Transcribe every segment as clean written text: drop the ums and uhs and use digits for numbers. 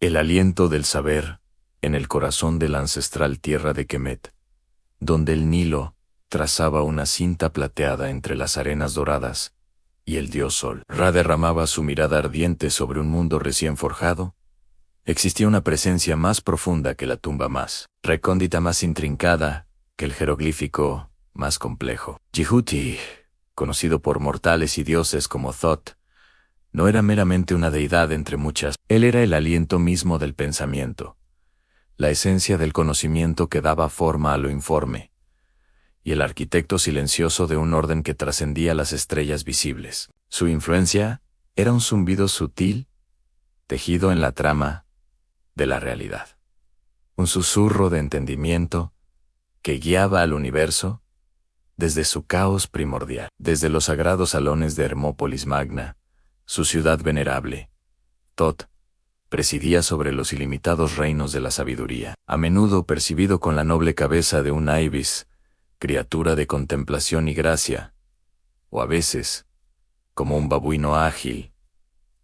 El aliento del saber, en el corazón de la ancestral tierra de Kemet, donde el Nilo trazaba una cinta plateada entre las arenas doradas, y el dios Sol Ra derramaba su mirada ardiente sobre un mundo recién forjado, existía una presencia más profunda que la tumba más recóndita, más intrincada que el jeroglífico más complejo. Djibouti, conocido por mortales y dioses como Thoth, no era meramente una deidad entre muchas. Él era el aliento mismo del pensamiento, la esencia del conocimiento que daba forma a lo informe, y el arquitecto silencioso de un orden que trascendía las estrellas visibles. Su influencia era un zumbido sutil, tejido en la trama de la realidad. Un susurro de entendimiento que guiaba al universo desde su caos primordial, desde los sagrados salones de Hermópolis Magna, su ciudad venerable. Thoth presidía sobre los ilimitados reinos de la sabiduría, a menudo percibido con la noble cabeza de un ibis, criatura de contemplación y gracia, o a veces, como un babuino ágil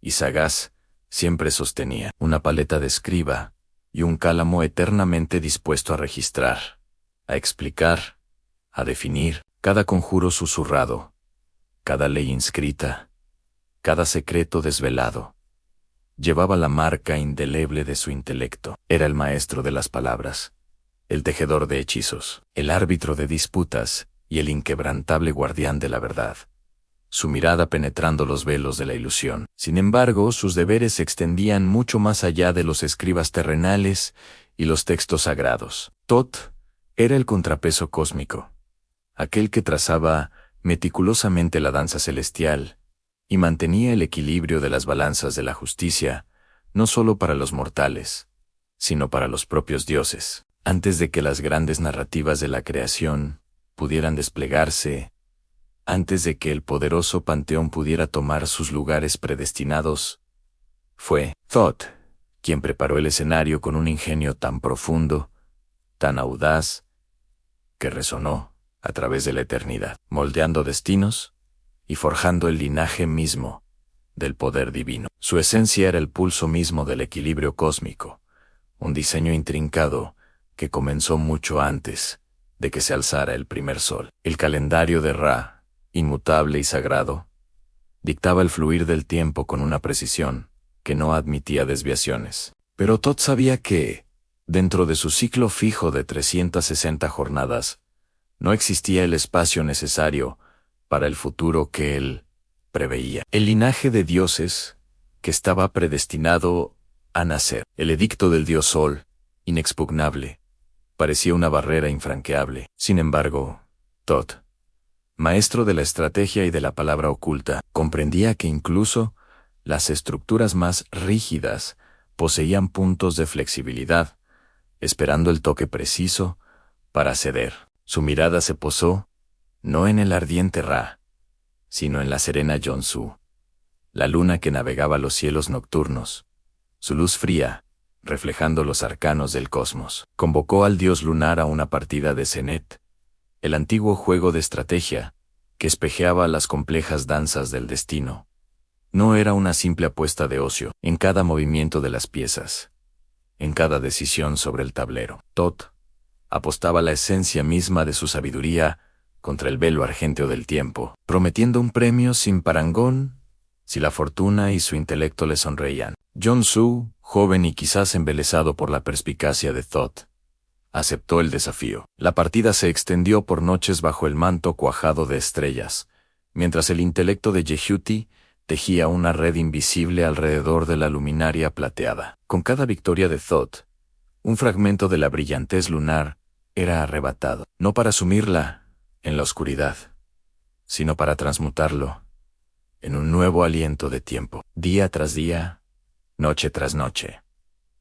y sagaz, siempre sostenía una paleta de escriba y un cálamo eternamente dispuesto a registrar, a explicar, a definir cada conjuro susurrado, cada ley inscrita, cada secreto desvelado. Llevaba la marca indeleble de su intelecto. Era el maestro de las palabras, el tejedor de hechizos, el árbitro de disputas y el inquebrantable guardián de la verdad, su mirada penetrando los velos de la ilusión. Sin embargo, sus deberes se extendían mucho más allá de los escribas terrenales y los textos sagrados. Thoth era el contrapeso cósmico, aquel que trazaba meticulosamente la danza celestial y mantenía el equilibrio de las balanzas de la justicia, no solo para los mortales, sino para los propios dioses. Antes de que las grandes narrativas de la creación pudieran desplegarse, antes de que el poderoso panteón pudiera tomar sus lugares predestinados, fue Thoth quien preparó el escenario con un ingenio tan profundo, tan audaz, que resonó a través de la eternidad, moldeando destinos y forjando el linaje mismo del poder divino. Su esencia era el pulso mismo del equilibrio cósmico, un diseño intrincado que comenzó mucho antes de que se alzara el primer sol. El calendario de Ra, inmutable y sagrado, dictaba el fluir del tiempo con una precisión que no admitía desviaciones. Pero Thoth sabía que, dentro de su ciclo fijo de 360 jornadas, no existía el espacio necesario para el futuro que él preveía. El linaje de dioses que estaba predestinado a nacer. El edicto del dios Sol, inexpugnable, parecía una barrera infranqueable. Sin embargo, Thoth, maestro de la estrategia y de la palabra oculta, comprendía que incluso las estructuras más rígidas poseían puntos de flexibilidad, esperando el toque preciso para ceder. Su mirada se posó no en el ardiente Ra, sino en la serena Yonsu, la luna que navegaba los cielos nocturnos, su luz fría, reflejando los arcanos del cosmos. Convocó al dios lunar a una partida de Senet, el antiguo juego de estrategia que espejeaba las complejas danzas del destino. No era una simple apuesta de ocio. En cada movimiento de las piezas, en cada decisión sobre el tablero, Thoth apostaba la esencia misma de su sabiduría contra el velo argénteo del tiempo, prometiendo un premio sin parangón si la fortuna y su intelecto le sonreían. Yonsu, joven y quizás embelesado por la perspicacia de Thoth, aceptó el desafío. La partida se extendió por noches bajo el manto cuajado de estrellas, mientras el intelecto de Djibouti tejía una red invisible alrededor de la luminaria plateada. Con cada victoria de Thoth, un fragmento de la brillantez lunar era arrebatado, no para sumirla en la oscuridad, sino para transmutarlo en un nuevo aliento de tiempo. Día tras día, noche tras noche,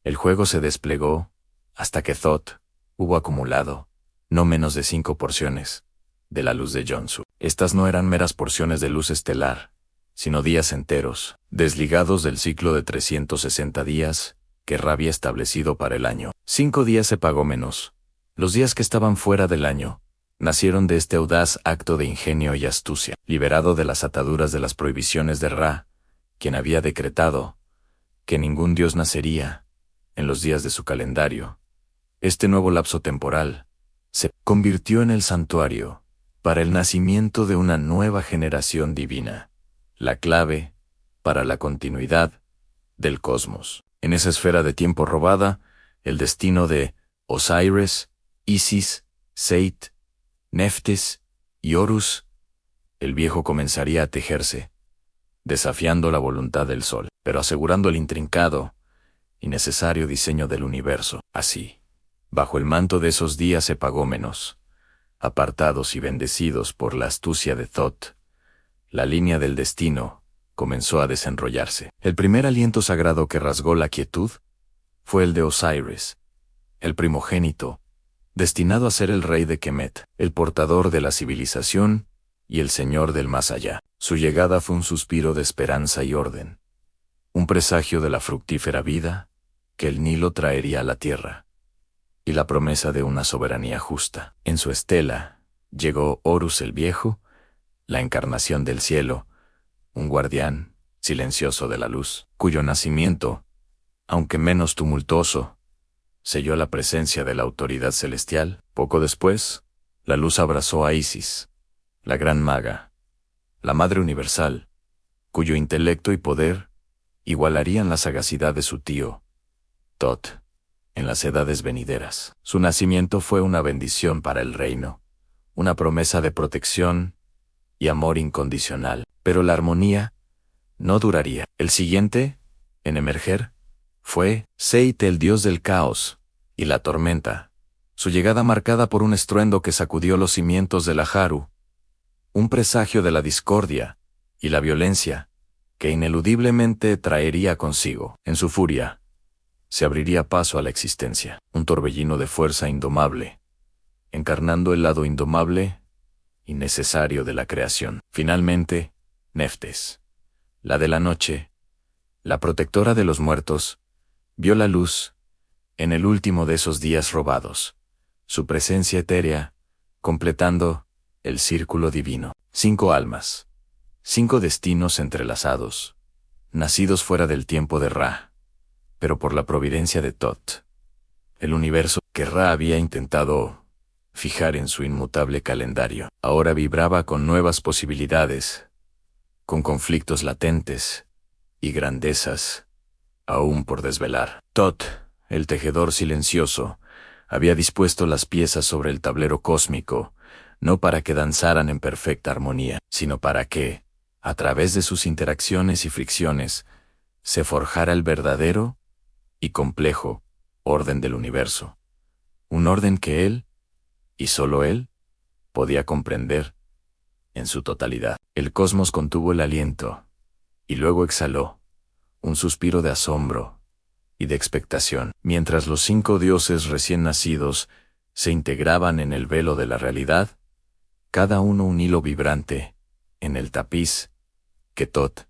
el juego se desplegó hasta que Thoth hubo acumulado no menos de 5 porciones de la luz de Yonsu. Estas no eran meras porciones de luz estelar, sino días enteros, desligados del ciclo de 360 días que Ra había establecido para el año. 5 días se pagó menos. Los días que estaban fuera del año nacieron de este audaz acto de ingenio y astucia, liberado de las ataduras de las prohibiciones de Ra, quien había decretado que ningún dios nacería en los días de su calendario, este nuevo lapso temporal se convirtió en el santuario para el nacimiento de una nueva generación divina, la clave para la continuidad del cosmos. En esa esfera de tiempo robada, el destino de Osiris, Isis, Seit, Neftis y Horus, el viejo, comenzaría a tejerse, desafiando la voluntad del sol, pero asegurando el intrincado y necesario diseño del universo. Así, bajo el manto de esos días epagómenos, apartados y bendecidos por la astucia de Thoth, la línea del destino comenzó a desenrollarse. El primer aliento sagrado que rasgó la quietud fue el de Osiris, el primogénito, destinado a ser el rey de Kemet, el portador de la civilización y el señor del más allá. Su llegada fue un suspiro de esperanza y orden, un presagio de la fructífera vida que el Nilo traería a la tierra, y la promesa de una soberanía justa. En su estela llegó Horus el Viejo, la encarnación del cielo, un guardián silencioso de la luz, cuyo nacimiento, aunque menos tumultuoso, selló la presencia de la autoridad celestial. Poco después, la luz abrazó a Isis, la gran maga, la Madre Universal, cuyo intelecto y poder igualarían la sagacidad de su tío, Thoth, en las edades venideras. Su nacimiento fue una bendición para el reino, una promesa de protección y amor incondicional. Pero la armonía no duraría. El siguiente en emerger fue Seit, el dios del caos y la tormenta, su llegada marcada por un estruendo que sacudió los cimientos de la Haru, un presagio de la discordia y la violencia que ineludiblemente traería consigo. En su furia se abriría paso a la existencia, un torbellino de fuerza indomable, encarnando el lado indomable y necesario de la creación. Finalmente, Neftis, la de la noche, la protectora de los muertos, vio la luz en el último de esos días robados, su presencia etérea, completando el círculo divino. 5 almas, 5 destinos entrelazados, nacidos fuera del tiempo de Ra, pero por la providencia de Thoth, el universo que Ra había intentado fijar en su inmutable calendario, ahora vibraba con nuevas posibilidades, con conflictos latentes y grandezas aún por desvelar. Thoth, el tejedor silencioso, había dispuesto las piezas sobre el tablero cósmico, no para que danzaran en perfecta armonía, sino para que, a través de sus interacciones y fricciones, se forjara el verdadero y complejo orden del universo, un orden que él, y solo él, podía comprender en su totalidad. El cosmos contuvo el aliento, y luego exhaló un suspiro de asombro y de expectación, mientras los 5 dioses recién nacidos se integraban en el velo de la realidad, cada uno un hilo vibrante en el tapiz que Thoth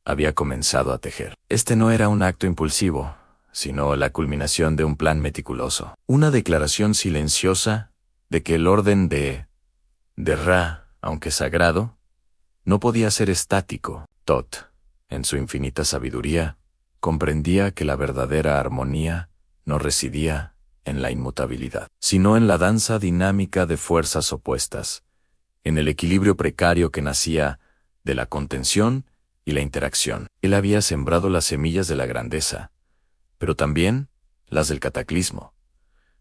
había comenzado a tejer. Este no era un acto impulsivo, sino la culminación de un plan meticuloso, una declaración silenciosa de que el orden de Ra, aunque sagrado, no podía ser estático. Thoth, en su infinita sabiduría, comprendía que la verdadera armonía no residía en la inmutabilidad, sino en la danza dinámica de fuerzas opuestas, en el equilibrio precario que nacía de la contención y la interacción. Él había sembrado las semillas de la grandeza, pero también las del cataclismo,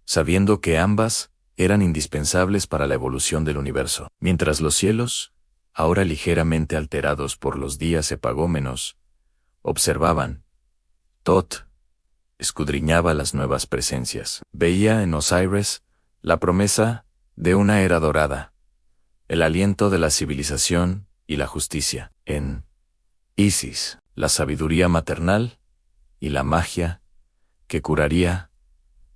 sabiendo que ambas eran indispensables para la evolución del universo. Mientras los cielos, ahora ligeramente alterados por los días epagómenos, observaban, Thoth escudriñaba las nuevas presencias. Veía en Osiris la promesa de una era dorada, el aliento de la civilización y la justicia. En Isis, la sabiduría maternal y la magia que curaría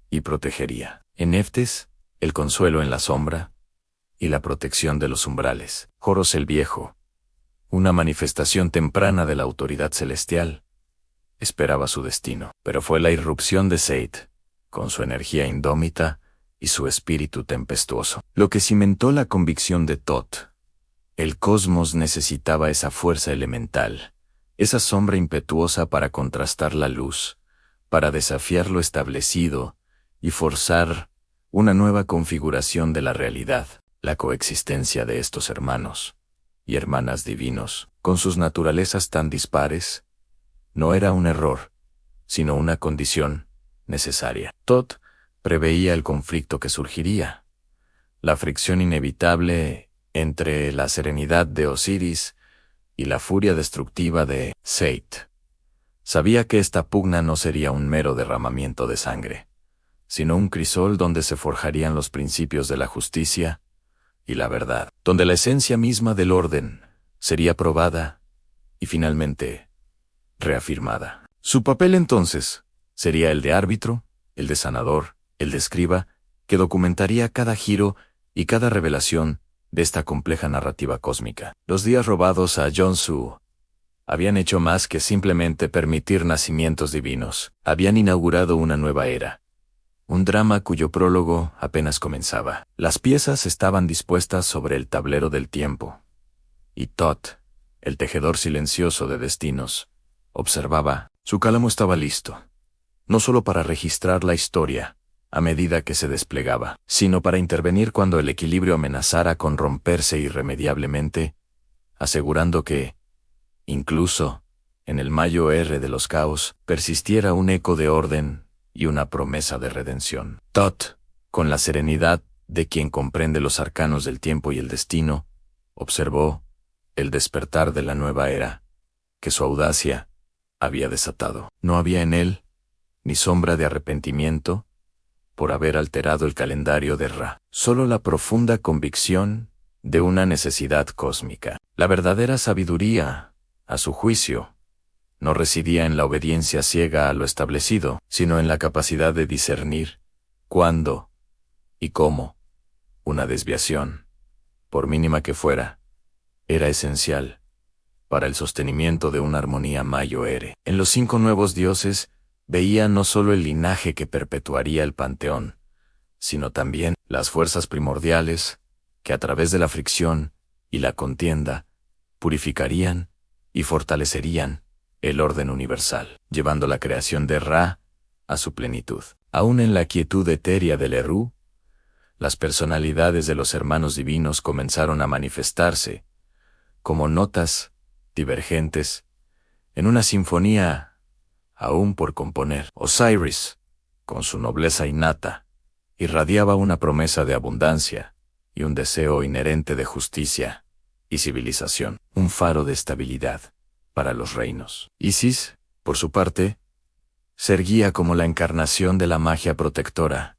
y protegería. En Neftis, el consuelo en la sombra y la protección de los umbrales. Horus el Viejo, una manifestación temprana de la autoridad celestial, esperaba su destino, pero fue la irrupción de Seit, con su energía indómita y su espíritu tempestuoso, lo que cimentó la convicción de Thoth. El cosmos necesitaba esa fuerza elemental, esa sombra impetuosa para contrastar la luz, para desafiar lo establecido y forzar una nueva configuración de la realidad. La coexistencia de estos hermanos y hermanas divinos, con sus naturalezas tan dispares, no era un error, sino una condición necesaria. Thoth preveía el conflicto que surgiría, la fricción inevitable entre la serenidad de Osiris y la furia destructiva de Seth. Sabía que esta pugna no sería un mero derramamiento de sangre, sino un crisol donde se forjarían los principios de la justicia y la verdad, donde la esencia misma del orden sería probada y finalmente reafirmada. Su papel entonces sería el de árbitro, el de sanador, el de escriba, que documentaría cada giro y cada revelación de esta compleja narrativa cósmica. Los días robados a Jong-su habían hecho más que simplemente permitir nacimientos divinos. Habían inaugurado una nueva era, un drama cuyo prólogo apenas comenzaba. Las piezas estaban dispuestas sobre el tablero del tiempo, y Thoth, el tejedor silencioso de destinos, observaba. Su cálamo estaba listo, no solo para registrar la historia a medida que se desplegaba, sino para intervenir cuando el equilibrio amenazara con romperse irremediablemente, asegurando que, incluso en el mayo R de los caos, persistiera un eco de orden y una promesa de redención. Thoth, con la serenidad de quien comprende los arcanos del tiempo y el destino, observó el despertar de la nueva era, que su audacia había desatado. No había en él ni sombra de arrepentimiento por haber alterado el calendario de Ra, solo la profunda convicción de una necesidad cósmica. La verdadera sabiduría, a su juicio, no residía en la obediencia ciega a lo establecido, sino en la capacidad de discernir cuándo y cómo una desviación, por mínima que fuera, era esencial para el sostenimiento de una armonía mayo-ere. En los 5 nuevos dioses veía no solo el linaje que perpetuaría el panteón, sino también las fuerzas primordiales que a través de la fricción y la contienda purificarían y fortalecerían el orden universal, llevando la creación de Ra a su plenitud. Aún en la quietud etérea del Eru, las personalidades de los hermanos divinos comenzaron a manifestarse como notas divergentes en una sinfonía aún por componer. Osiris, con su nobleza innata, irradiaba una promesa de abundancia y un deseo inherente de justicia y civilización, un faro de estabilidad para los reinos. Isis, por su parte, se erguía como la encarnación de la magia protectora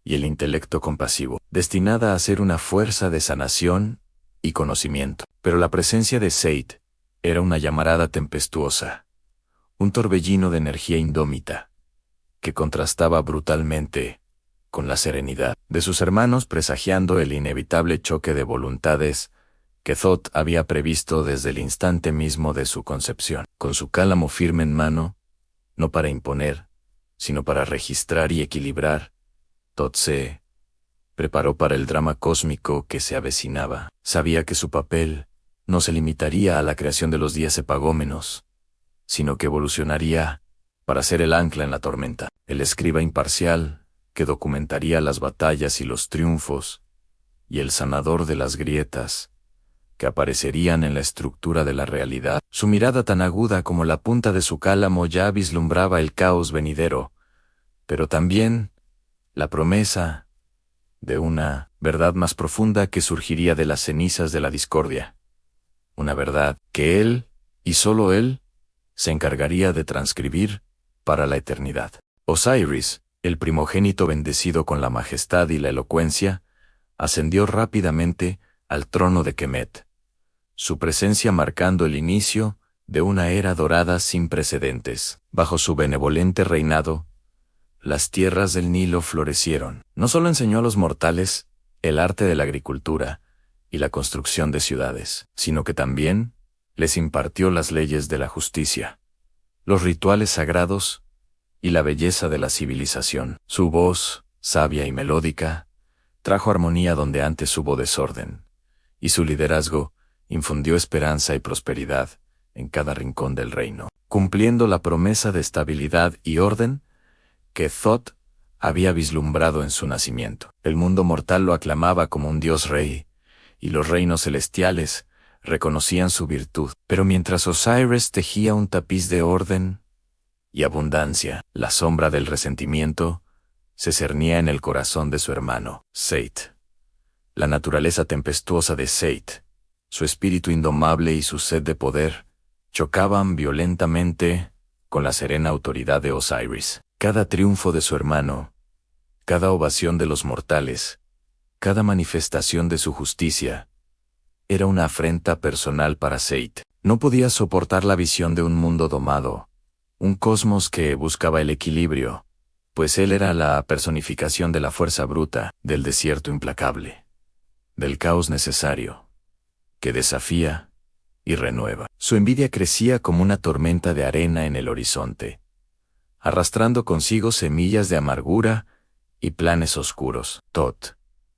y el intelecto compasivo, destinada a ser una fuerza de sanación y conocimiento. Pero la presencia de Seth era una llamarada tempestuosa, un torbellino de energía indómita, que contrastaba brutalmente con la serenidad de sus hermanos, presagiando el inevitable choque de voluntades que Thoth había previsto desde el instante mismo de su concepción. Con su cálamo firme en mano, no para imponer, sino para registrar y equilibrar, Thoth se preparó para el drama cósmico que se avecinaba. Sabía que su papel no se limitaría a la creación de los 10 epagómenos, sino que evolucionaría para ser el ancla en la tormenta, el escriba imparcial que documentaría las batallas y los triunfos, y el sanador de las grietas que aparecerían en la estructura de la realidad. Su mirada tan aguda como la punta de su cálamo ya vislumbraba el caos venidero, pero también la promesa de una verdad más profunda que surgiría de las cenizas de la discordia. Una verdad que él, y solo él, se encargaría de transcribir para la eternidad. Osiris, el primogénito bendecido con la majestad y la elocuencia, ascendió rápidamente al trono de Kemet, su presencia marcando el inicio de una era dorada sin precedentes. Bajo su benevolente reinado, las tierras del Nilo florecieron. No solo enseñó a los mortales el arte de la agricultura y la construcción de ciudades, sino que también les impartió las leyes de la justicia, los rituales sagrados y la belleza de la civilización. Su voz, sabia y melódica, trajo armonía donde antes hubo desorden, y su liderazgo infundió esperanza y prosperidad en cada rincón del reino, cumpliendo la promesa de estabilidad y orden que Thoth había vislumbrado en su nacimiento. El mundo mortal lo aclamaba como un dios rey, y los reinos celestiales reconocían su virtud. Pero mientras Osiris tejía un tapiz de orden y abundancia, la sombra del resentimiento se cernía en el corazón de su hermano, Seth. La naturaleza tempestuosa de Seth, su espíritu indomable y su sed de poder, chocaban violentamente con la serena autoridad de Osiris. Cada triunfo de su hermano, cada ovación de los mortales, cada manifestación de su justicia, era una afrenta personal para Seth. No podía soportar la visión de un mundo domado, un cosmos que buscaba el equilibrio, pues él era la personificación de la fuerza bruta, del desierto implacable, del caos necesario, que desafía y renueva. Su envidia crecía como una tormenta de arena en el horizonte, arrastrando consigo semillas de amargura y planes oscuros. Thoth,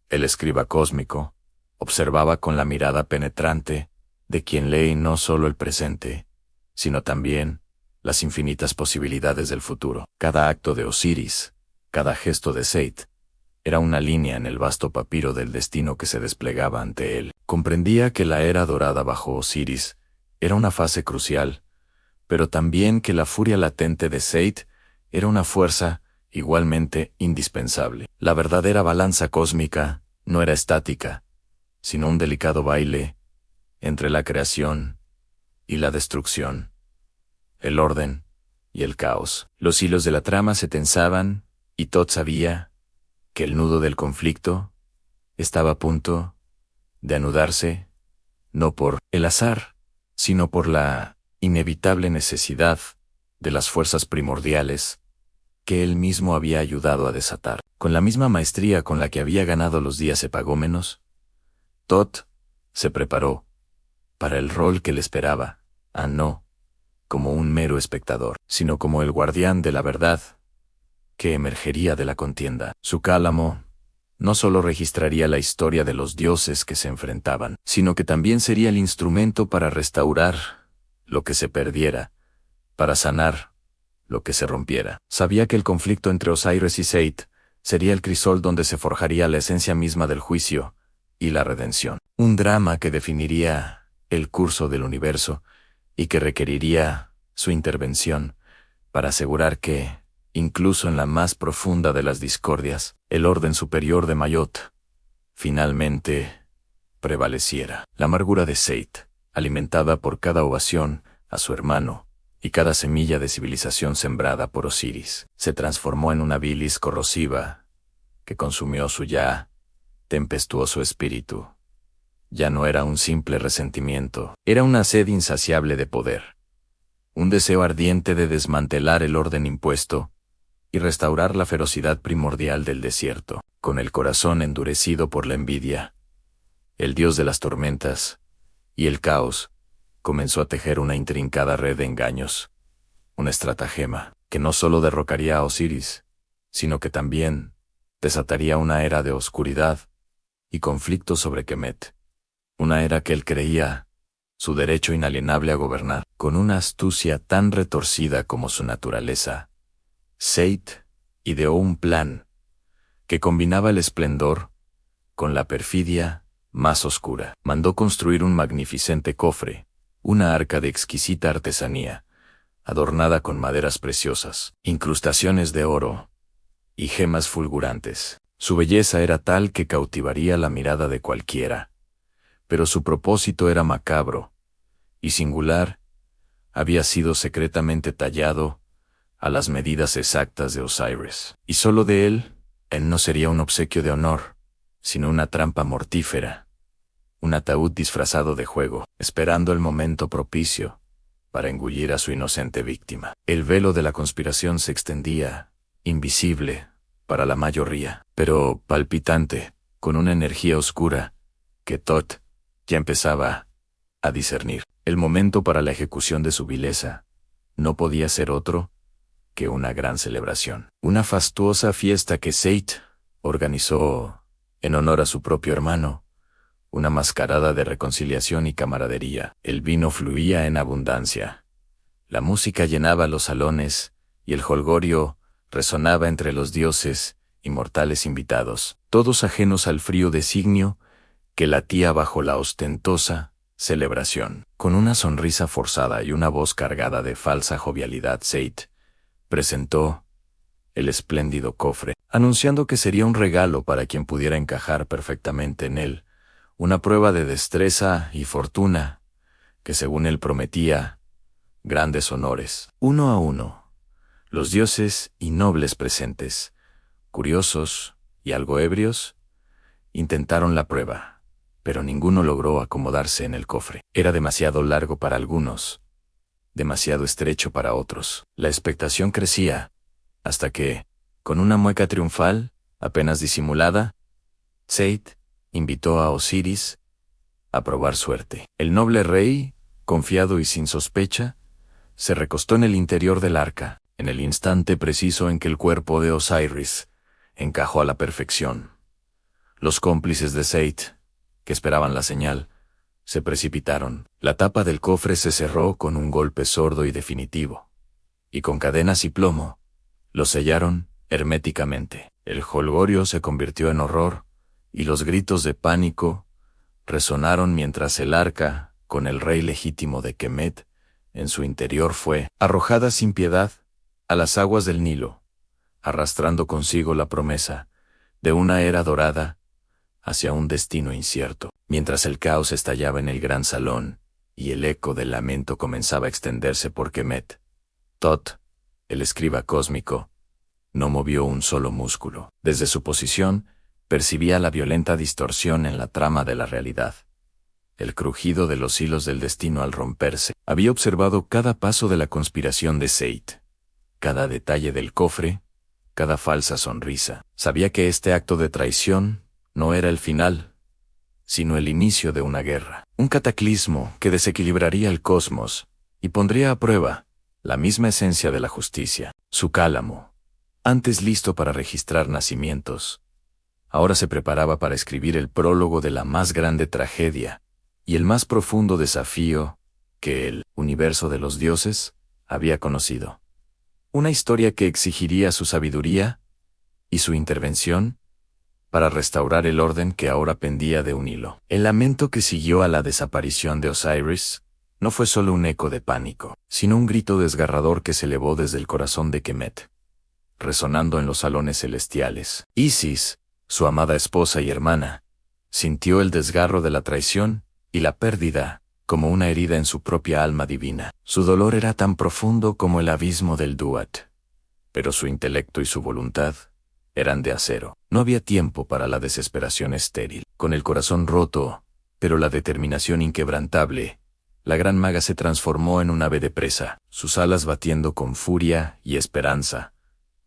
el escriba cósmico, observaba con la mirada penetrante de quien lee no solo el presente, sino también las infinitas posibilidades del futuro. Cada acto de Osiris, cada gesto de Seth, era una línea en el vasto papiro del destino que se desplegaba ante él. Comprendía que la era dorada bajo Osiris era una fase crucial, pero también que la furia latente de Seth era una fuerza igualmente indispensable. La verdadera balanza cósmica no era estática, sino un delicado baile entre la creación y la destrucción, el orden y el caos. Los hilos de la trama se tensaban, y Thoth sabía que el nudo del conflicto estaba a punto de anudarse, no por el azar, sino por la inevitable necesidad de las fuerzas primordiales que él mismo había ayudado a desatar. Con la misma maestría con la que había ganado los días epagómenos, Thoth se preparó para el rol que le esperaba, no como un mero espectador, sino como el guardián de la verdad que emergería de la contienda. Su cálamo no solo registraría la historia de los dioses que se enfrentaban, sino que también sería el instrumento para restaurar lo que se perdiera, para sanar lo que se rompiera. Sabía que el conflicto entre Osiris y Seth sería el crisol donde se forjaría la esencia misma del juicio y la redención. Un drama que definiría el curso del universo y que requeriría su intervención para asegurar que, incluso en la más profunda de las discordias, el orden superior de Mayot finalmente prevaleciera. La amargura de Seth, alimentada por cada ovación a su hermano y cada semilla de civilización sembrada por Osiris, se transformó en una bilis corrosiva que consumió su ya tempestuoso espíritu. Ya no era un simple resentimiento, era una sed insaciable de poder, un deseo ardiente de desmantelar el orden impuesto y restaurar la ferocidad primordial del desierto. Con el corazón endurecido por la envidia, el dios de las tormentas y el caos comenzó a tejer una intrincada red de engaños, una estratagema que no solo derrocaría a Osiris, sino que también desataría una era de oscuridad y conflicto sobre Kemet, una era que él creía su derecho inalienable a gobernar. Con una astucia tan retorcida como su naturaleza, Seth ideó un plan que combinaba el esplendor con la perfidia más oscura. Mandó construir un magnificente cofre, una arca de exquisita artesanía, adornada con maderas preciosas, incrustaciones de oro y gemas fulgurantes. Su belleza era tal que cautivaría la mirada de cualquiera, pero su propósito era macabro y singular. Había sido secretamente tallado a las medidas exactas de Osiris, y solo de él no sería un obsequio de honor, sino una trampa mortífera, un ataúd disfrazado de juego, esperando el momento propicio para engullir a su inocente víctima. El velo de la conspiración se extendía, invisible, para la mayoría, pero palpitante, con una energía oscura, que Thoth ya empezaba a discernir. El momento para la ejecución de su vileza no podía ser otro que una gran celebración. Una fastuosa fiesta que Seth organizó en honor a su propio hermano, una mascarada de reconciliación y camaradería. El vino fluía en abundancia. La música llenaba los salones, y el jolgorio resonaba entre los dioses y mortales invitados, todos ajenos al frío designio que latía bajo la ostentosa celebración. Con una sonrisa forzada y una voz cargada de falsa jovialidad, Seid presentó el espléndido cofre, anunciando que sería un regalo para quien pudiera encajar perfectamente en él, una prueba de destreza y fortuna, que según él prometía, grandes honores. Uno a uno, los dioses y nobles presentes, curiosos y algo ebrios, intentaron la prueba, pero ninguno logró acomodarse en el cofre. Era demasiado largo para algunos, demasiado estrecho para otros. La expectación crecía, hasta que, con una mueca triunfal, apenas disimulada, Seid invitó a Osiris a probar suerte. El noble rey, confiado y sin sospecha, se recostó en el interior del arca, en el instante preciso en que el cuerpo de Osiris encajó a la perfección. Los cómplices de Seid, que esperaban la señal, se precipitaron. La tapa del cofre se cerró con un golpe sordo y definitivo, y con cadenas y plomo, lo sellaron herméticamente. El jolgorio se convirtió en horror, y los gritos de pánico resonaron mientras el arca, con el rey legítimo de Kemet en su interior, fue arrojada sin piedad a las aguas del Nilo, arrastrando consigo la promesa de una era dorada hacia un destino incierto. Mientras el caos estallaba en el gran salón y el eco del lamento comenzaba a extenderse por Kemet, Tot, el escriba cósmico, no movió un solo músculo. Desde su posición, percibía la violenta distorsión en la trama de la realidad, el crujido de los hilos del destino al romperse. Había observado cada paso de la conspiración de Seid, cada detalle del cofre, cada falsa sonrisa. Sabía que este acto de traición no era el final, sino el inicio de una guerra, un cataclismo que desequilibraría el cosmos y pondría a prueba la misma esencia de la justicia. Su cálamo, antes listo para registrar nacimientos, ahora se preparaba para escribir el prólogo de la más grande tragedia y el más profundo desafío que el universo de los dioses había conocido. Una historia que exigiría su sabiduría y su intervención para restaurar el orden que ahora pendía de un hilo. El lamento que siguió a la desaparición de Osiris no fue solo un eco de pánico, sino un grito desgarrador que se elevó desde el corazón de Kemet, resonando en los salones celestiales. Isis, su amada esposa y hermana, sintió el desgarro de la traición y la pérdida como una herida en su propia alma divina. Su dolor era tan profundo como el abismo del Duat, pero su intelecto y su voluntad eran de acero. No había tiempo para la desesperación estéril. Con el corazón roto, pero la determinación inquebrantable, la gran maga se transformó en un ave de presa, sus alas batiendo con furia y esperanza,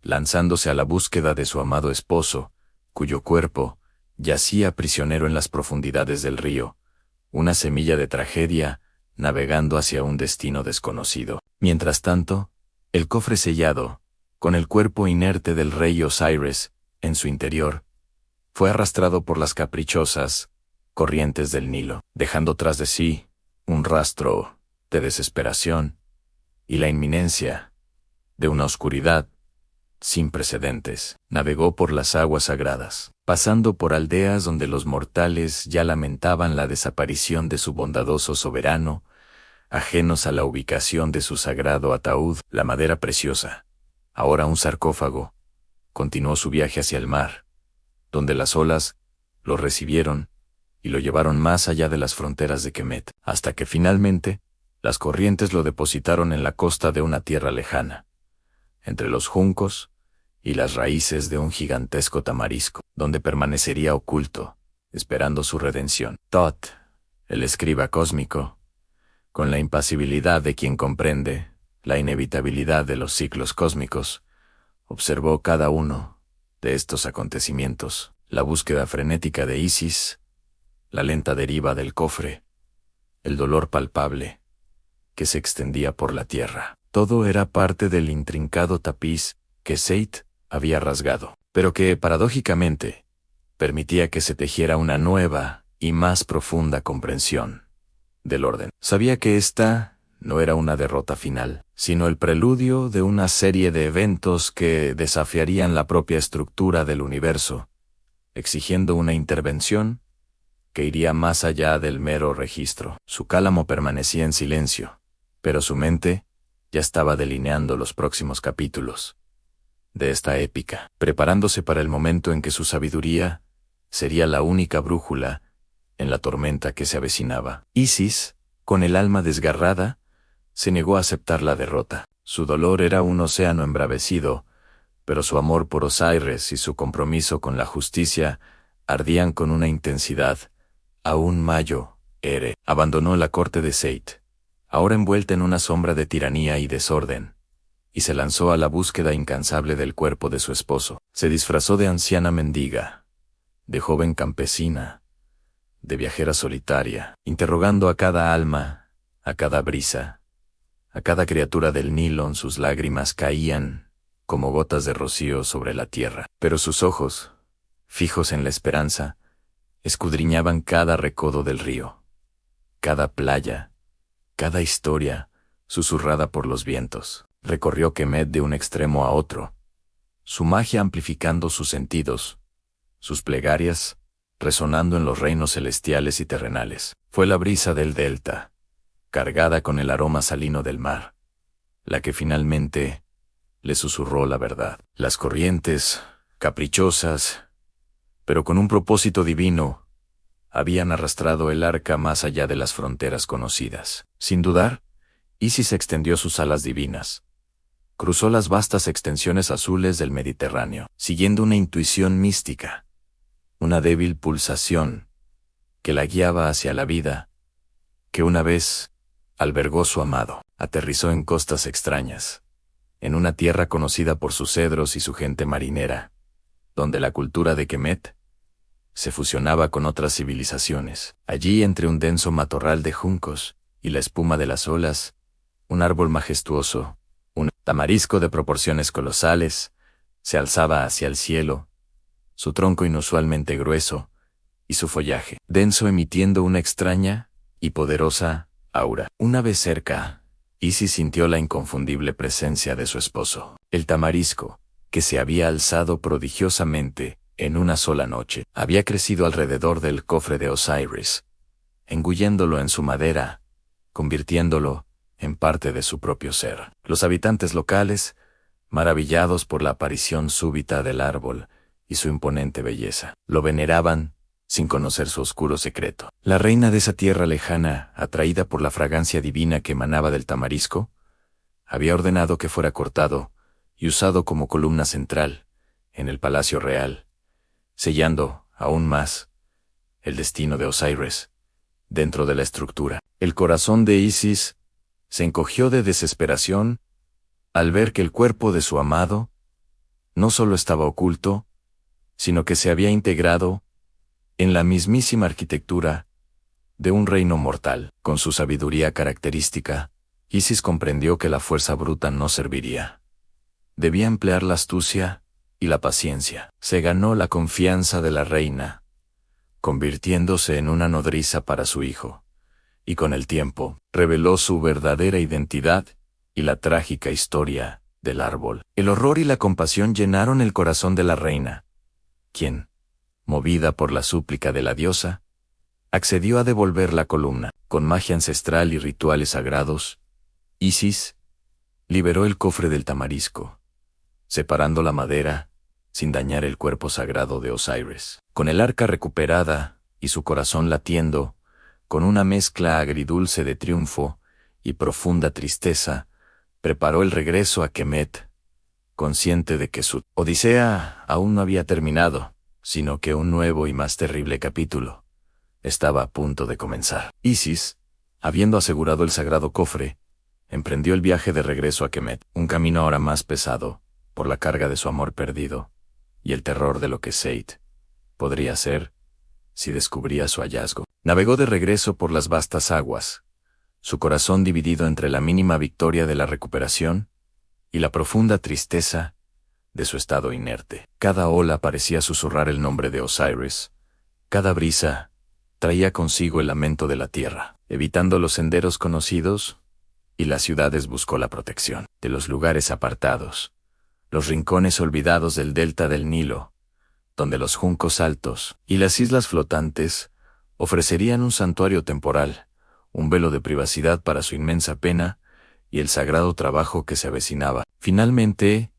lanzándose a la búsqueda de su amado esposo, cuyo cuerpo yacía prisionero en las profundidades del río, una semilla de tragedia, navegando hacia un destino desconocido. Mientras tanto, el cofre sellado, con el cuerpo inerte del rey Osiris en su interior, fue arrastrado por las caprichosas corrientes del Nilo, dejando tras de sí un rastro de desesperación y la inminencia de una oscuridad sin precedentes. Navegó por las aguas sagradas, pasando por aldeas donde los mortales ya lamentaban la desaparición de su bondadoso soberano, ajenos a la ubicación de su sagrado ataúd, la madera preciosa, ahora un sarcófago. Continuó su viaje hacia el mar, donde las olas lo recibieron y lo llevaron más allá de las fronteras de Kemet, hasta que finalmente las corrientes lo depositaron en la costa de una tierra lejana, entre los juncos y las raíces de un gigantesco tamarisco, donde permanecería oculto, esperando su redención. Tot, el escriba cósmico, con la impasibilidad de quien comprende la inevitabilidad de los ciclos cósmicos, observó cada uno de estos acontecimientos, la búsqueda frenética de Isis, la lenta deriva del cofre, el dolor palpable que se extendía por la tierra. Todo era parte del intrincado tapiz que Seid había rasgado, pero que, paradójicamente, permitía que se tejiera una nueva y más profunda comprensión del orden. Sabía que esta no era una derrota final, sino el preludio de una serie de eventos que desafiarían la propia estructura del universo, exigiendo una intervención que iría más allá del mero registro. Su cálamo permanecía en silencio, pero su mente ya estaba delineando los próximos capítulos de esta épica, preparándose para el momento en que su sabiduría sería la única brújula en la tormenta que se avecinaba. Isis, con el alma desgarrada, se negó a aceptar la derrota. Su dolor era un océano embravecido, pero su amor por Osiris y su compromiso con la justicia ardían con una intensidad aún mayor. Abandonó la corte de Seit, ahora envuelta en una sombra de tiranía y desorden, y se lanzó a la búsqueda incansable del cuerpo de su esposo. Se disfrazó de anciana mendiga, de joven campesina, de viajera solitaria, interrogando a cada alma, a cada brisa, a cada criatura del Nilo. Sus lágrimas caían como gotas de rocío sobre la tierra, pero sus ojos, fijos en la esperanza, escudriñaban cada recodo del río, cada playa, cada historia susurrada por los vientos. Recorrió Kemet de un extremo a otro, su magia amplificando sus sentidos, sus plegarias resonando en los reinos celestiales y terrenales. Fue la brisa del delta, cargada con el aroma salino del mar, la que finalmente le susurró la verdad. Las corrientes, caprichosas, pero con un propósito divino, habían arrastrado el arca más allá de las fronteras conocidas. Sin dudar, Isis extendió sus alas divinas. Cruzó las vastas extensiones azules del Mediterráneo, siguiendo una intuición mística, una débil pulsación que la guiaba hacia la vida, que una vez albergó su amado. Aterrizó en costas extrañas, en una tierra conocida por sus cedros y su gente marinera, donde la cultura de Kemet se fusionaba con otras civilizaciones. Allí, entre un denso matorral de juncos y la espuma de las olas, un árbol majestuoso, un tamarisco de proporciones colosales, se alzaba hacia el cielo, su tronco inusualmente grueso y su follaje denso emitiendo una extraña y poderosa aura. Una vez cerca, Isis sintió la inconfundible presencia de su esposo. El tamarisco, que se había alzado prodigiosamente en una sola noche, había crecido alrededor del cofre de Osiris, engulléndolo en su madera, convirtiéndolo en parte de su propio ser. Los habitantes locales, maravillados por la aparición súbita del árbol y su imponente belleza, lo veneraban sin conocer su oscuro secreto. La reina de esa tierra lejana, atraída por la fragancia divina que emanaba del tamarisco, había ordenado que fuera cortado y usado como columna central en el palacio real, sellando, aún más, el destino de Osiris dentro de la estructura. El corazón de Isis se encogió de desesperación al ver que el cuerpo de su amado no solo estaba oculto, sino que se había integrado en la mismísima arquitectura de un reino mortal. Con su sabiduría característica, Isis comprendió que la fuerza bruta no serviría. Debía emplear la astucia y la paciencia. Se ganó la confianza de la reina, convirtiéndose en una nodriza para su hijo, y con el tiempo, reveló su verdadera identidad y la trágica historia del árbol. El horror y la compasión llenaron el corazón de la reina, quien, movida por la súplica de la diosa, accedió a devolver la columna. Con magia ancestral y rituales sagrados, Isis liberó el cofre del tamarisco, separando la madera sin dañar el cuerpo sagrado de Osiris. Con el arca recuperada y su corazón latiendo, con una mezcla agridulce de triunfo y profunda tristeza, preparó el regreso a Kemet, consciente de que su odisea aún no había terminado, sino que un nuevo y más terrible capítulo estaba a punto de comenzar. Isis, habiendo asegurado el sagrado cofre, emprendió el viaje de regreso a Kemet, un camino ahora más pesado, por la carga de su amor perdido, y el terror de lo que Seit podría ser si descubría su hallazgo. Navegó de regreso por las vastas aguas, su corazón dividido entre la mínima victoria de la recuperación y la profunda tristeza de su estado inerte. Cada ola parecía susurrar el nombre de Osiris, cada brisa traía consigo el lamento de la tierra. Evitando los senderos conocidos y las ciudades, buscó la protección de los lugares apartados, los rincones olvidados del delta del Nilo, donde los juncos altos y las islas flotantes ofrecerían un santuario temporal, un velo de privacidad para su inmensa pena y el sagrado trabajo que se avecinaba. Finalmente,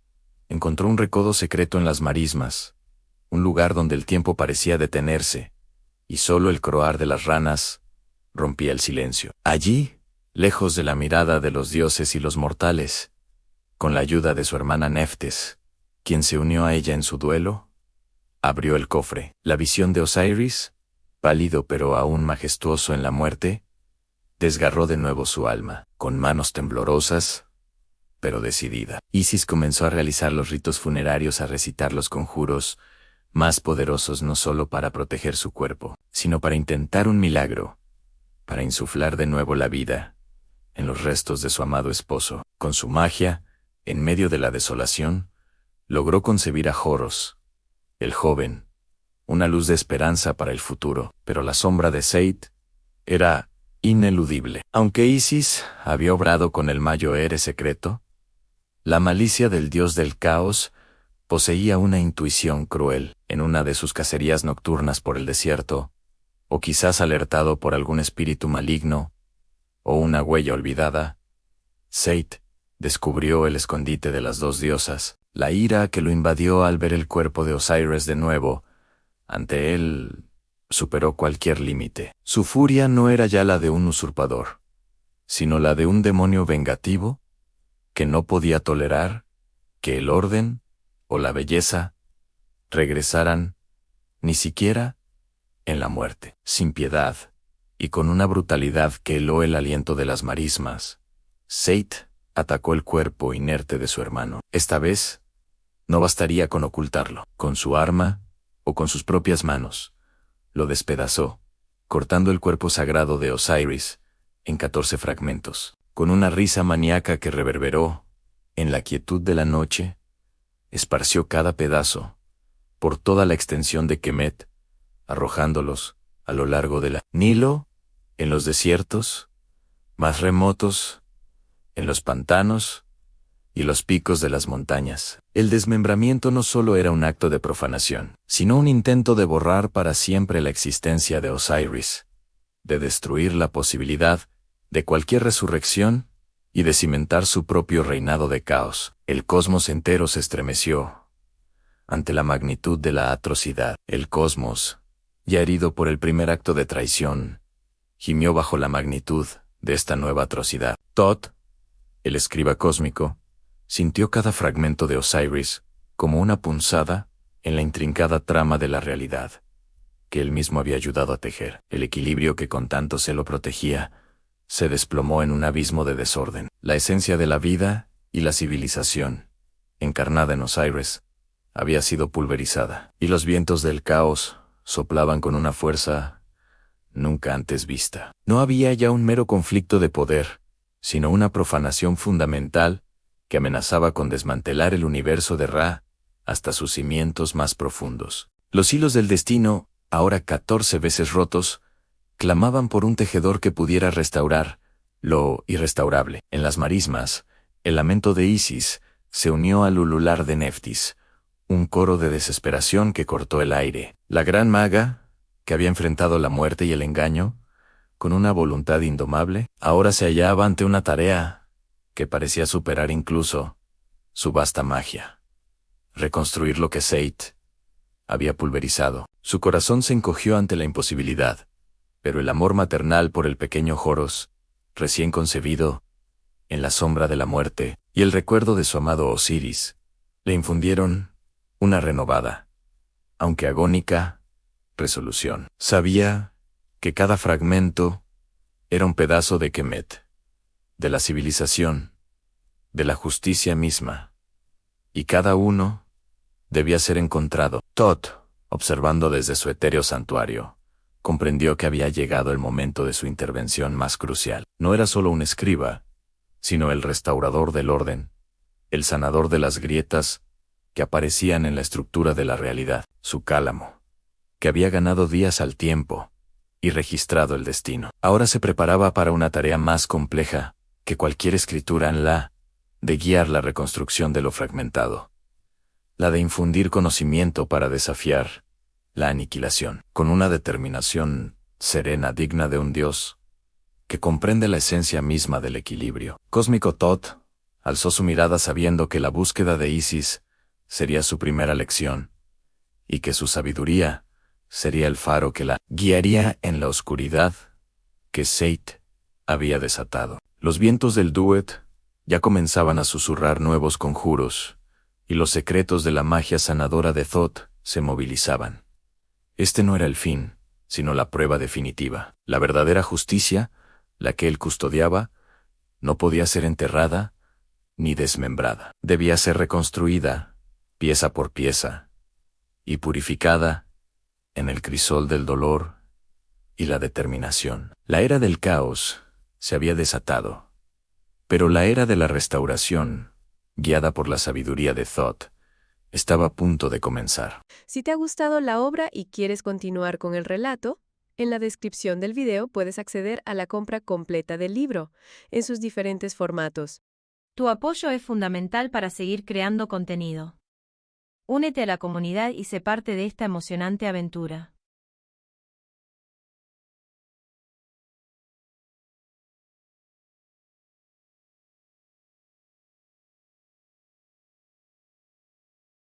encontró un recodo secreto en las marismas, un lugar donde el tiempo parecía detenerse, y solo el croar de las ranas rompía el silencio. Allí, lejos de la mirada de los dioses y los mortales, con la ayuda de su hermana Neftes, quien se unió a ella en su duelo, abrió el cofre. La visión de Osiris, pálido pero aún majestuoso en la muerte, desgarró de nuevo su alma. Con manos temblorosas, pero decidida, Isis comenzó a realizar los ritos funerarios, a recitar los conjuros más poderosos, no solo para proteger su cuerpo, sino para intentar un milagro, para insuflar de nuevo la vida en los restos de su amado esposo. Con su magia, en medio de la desolación, logró concebir a Horus, el joven, una luz de esperanza para el futuro, pero la sombra de Seth era ineludible. Aunque Isis había obrado con el Mayoere secreto, la malicia del dios del caos poseía una intuición cruel. En una de sus cacerías nocturnas por el desierto, o quizás alertado por algún espíritu maligno, o una huella olvidada, Seth descubrió el escondite de las dos diosas. La ira que lo invadió al ver el cuerpo de Osiris de nuevo ante él superó cualquier límite. Su furia no era ya la de un usurpador, sino la de un demonio vengativo que no podía tolerar que el orden o la belleza regresaran, ni siquiera en la muerte. Sin piedad, y con una brutalidad que heló el aliento de las marismas, Seth atacó el cuerpo inerte de su hermano. Esta vez, no bastaría con ocultarlo. Con su arma, o con sus propias manos, lo despedazó, cortando el cuerpo sagrado de Osiris en 14 fragmentos. Con una risa maníaca que reverberó en la quietud de la noche, esparció cada pedazo por toda la extensión de Kemet, arrojándolos a lo largo del Nilo, en los desiertos más remotos, en los pantanos y los picos de las montañas. El desmembramiento no solo era un acto de profanación, sino un intento de borrar para siempre la existencia de Osiris, de destruir la posibilidad de cualquier resurrección y de cimentar su propio reinado de caos. El cosmos entero se estremeció ante la magnitud de la atrocidad. El cosmos, ya herido por el primer acto de traición, gimió bajo la magnitud de esta nueva atrocidad. Thoth, el escriba cósmico, sintió cada fragmento de Osiris como una punzada en la intrincada trama de la realidad, que él mismo había ayudado a tejer. El equilibrio que con tanto celo protegía se desplomó en un abismo de desorden. La esencia de la vida y la civilización, encarnada en Osiris, había sido pulverizada, y los vientos del caos soplaban con una fuerza nunca antes vista. No había ya un mero conflicto de poder, sino una profanación fundamental que amenazaba con desmantelar el universo de Ra hasta sus cimientos más profundos. Los hilos del destino, ahora 14 veces rotos, clamaban por un tejedor que pudiera restaurar lo irrestaurable. En las marismas, el lamento de Isis se unió al ulular de Neftis, un coro de desesperación que cortó el aire. La gran maga, que había enfrentado la muerte y el engaño, con una voluntad indomable, ahora se hallaba ante una tarea que parecía superar incluso su vasta magia: reconstruir lo que Seth había pulverizado. Su corazón se encogió ante la imposibilidad, pero el amor maternal por el pequeño Horus, recién concebido, en la sombra de la muerte, y el recuerdo de su amado Osiris, le infundieron una renovada, aunque agónica, resolución. Sabía que cada fragmento era un pedazo de Kemet, de la civilización, de la justicia misma, y cada uno debía ser encontrado. Thoth, observando desde su etéreo santuario, comprendió que había llegado el momento de su intervención más crucial. No era solo un escriba, sino el restaurador del orden, el sanador de las grietas que aparecían en la estructura de la realidad. Su cálamo, que había ganado días al tiempo y registrado el destino. Ahora se preparaba para una tarea más compleja que cualquier escritura en la de guiar la reconstrucción de lo fragmentado, la de infundir conocimiento para desafiar la aniquilación, con una determinación serena digna de un dios que comprende la esencia misma del equilibrio cósmico. Thoth alzó su mirada sabiendo que la búsqueda de Isis sería su primera lección, y que su sabiduría sería el faro que la guiaría en la oscuridad que Seth había desatado. Los vientos del Duat ya comenzaban a susurrar nuevos conjuros, y los secretos de la magia sanadora de Thoth se movilizaban. Este no era el fin, sino la prueba definitiva. La verdadera justicia, la que él custodiaba, no podía ser enterrada ni desmembrada. Debía ser reconstruida, pieza por pieza, y purificada en el crisol del dolor y la determinación. La era del caos se había desatado, pero la era de la restauración, guiada por la sabiduría de Thoth, estaba a punto de comenzar. Si te ha gustado la obra y quieres continuar con el relato, en la descripción del video puedes acceder a la compra completa del libro, en sus diferentes formatos. Tu apoyo es fundamental para seguir creando contenido. Únete a la comunidad y sé parte de esta emocionante aventura.